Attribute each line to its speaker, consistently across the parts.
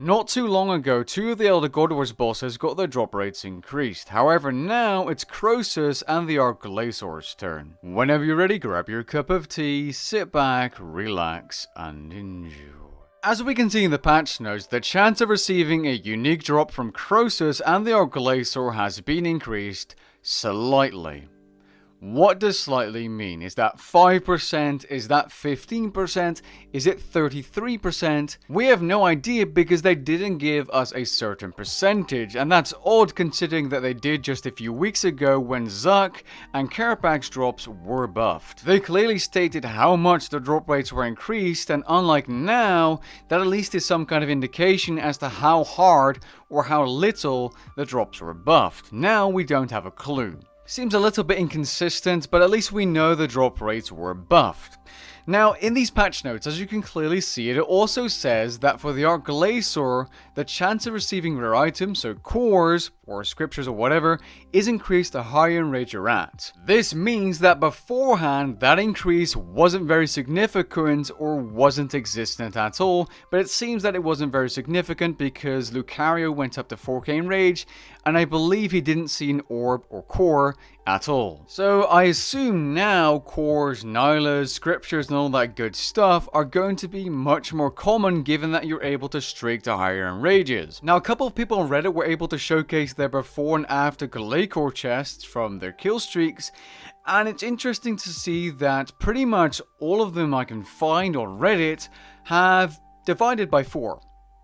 Speaker 1: Not too long ago, 2 of the Elder Godwars bosses got their drop rates increased. However, now it's Croesus and the Arch Glacor's turn. Whenever you're ready, grab your cup of tea, sit back, relax, and enjoy. As we can see in the patch notes, the chance of receiving a unique drop from Croesus and the Arch Glacor has been increased slightly. What does slightly mean? Is that 5%? Is that 15%? Is it 33%? We have no idea because they didn't give us a certain percentage, and that's odd considering that they did just a few weeks ago when Zuck and Karapak's drops were buffed. They clearly stated how much the drop rates were increased, and unlike now, that at least is some kind of indication as to how hard or how little the drops were buffed. Now we don't have a clue. Seems a little bit inconsistent, but at least we know the drop rates were buffed. Now, in these patch notes, as you can clearly see, it also says that for the Arch Glacor, the chance of receiving rare items, so cores, or scriptures or whatever, is increased the higher enrage you're at. This means that beforehand, that increase wasn't very significant or wasn't existent at all, but it seems that it wasn't very significant because Lucario went up to 4k enrage, and I believe he didn't see an orb or core at all. So I assume now cores, Nylas, scriptures and all that good stuff are going to be much more common given that you're able to streak to higher enrages. Now a couple of people on Reddit were able to showcase their before and after Glacor chests from their kill streaks, and it's interesting to see that pretty much all of them I can find on Reddit have divided by 4.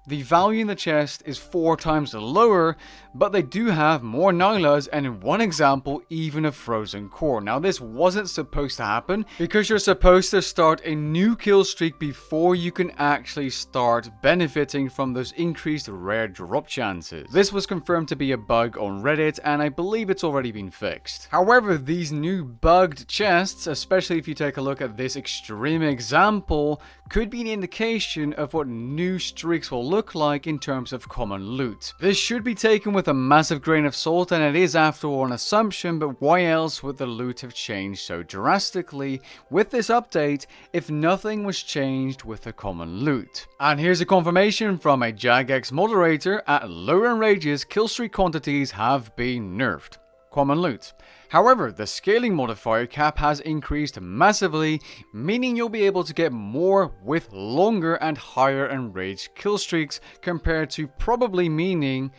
Speaker 1: The value in the chest is 4 times lower, but they do have more Nylas and in one example even a frozen core. Now this wasn't supposed to happen because you're supposed to start a new kill streak before you can actually start benefiting from those increased rare drop chances. This was confirmed to be a bug on Reddit and I believe it's already been fixed. However, these new bugged chests, especially if you take a look at this extreme example, could be an indication of what new streaks will look like in terms of common loot. This should be taken with a massive grain of salt, and it is after all an assumption, but why else would the loot have changed so drastically with this update if nothing was changed with the common loot? And here's a confirmation from a Jagex moderator: at lower enrages, killstreak quantities have been nerfed. Common loot. However, the scaling modifier cap has increased massively, meaning you'll be able to get more with longer and higher enraged kill streaks compared to probably meaning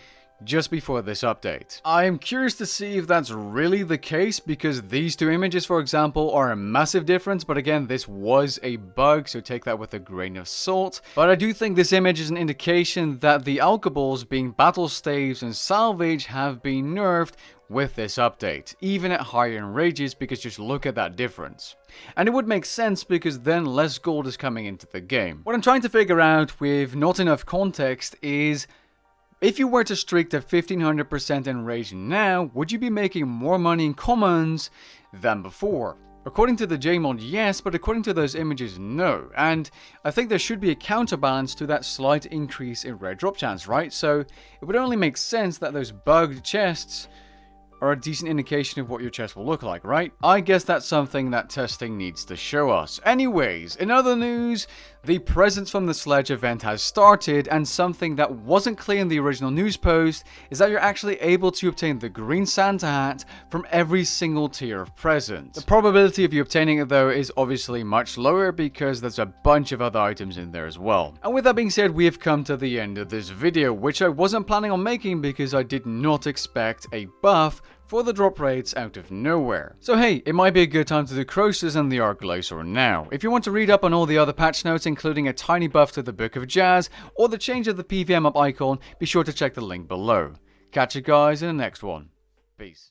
Speaker 1: just before this update. I am curious to see if that's really the case because these 2 images, for example, are a massive difference, but again, this was a bug, so take that with a grain of salt. But I do think this image is an indication that the alcohols, being battle staves and salvage, have been nerfed with this update, even at higher enrages, because just look at that difference. And it would make sense because then less gold is coming into the game. What I'm trying to figure out with not enough context is, if you were to streak to 1500% enrage now, would you be making more money in commons than before? According to the JMod, yes, but according to those images, no. And I think there should be a counterbalance to that slight increase in rare drop chance, right? So it would only make sense that those bugged chests are a decent indication of what your chest will look like, right? I guess that's something that testing needs to show us. Anyways, in other news, the Presents from the Sledge event has started, and something that wasn't clear in the original news post is that you're actually able to obtain the green Santa hat from every single tier of present. The probability of you obtaining it though is obviously much lower because there's a bunch of other items in there as well. And with that being said, we have come to the end of this video, which I wasn't planning on making because I did not expect a buff for the drop rates out of nowhere. So hey, it might be a good time to do Croesus and the Arch Glacor now. If you want to read up on all the other patch notes, including a tiny buff to the Book of Jazz, or the change of the PVM up icon, be sure to check the link below. Catch you guys in the next one. Peace.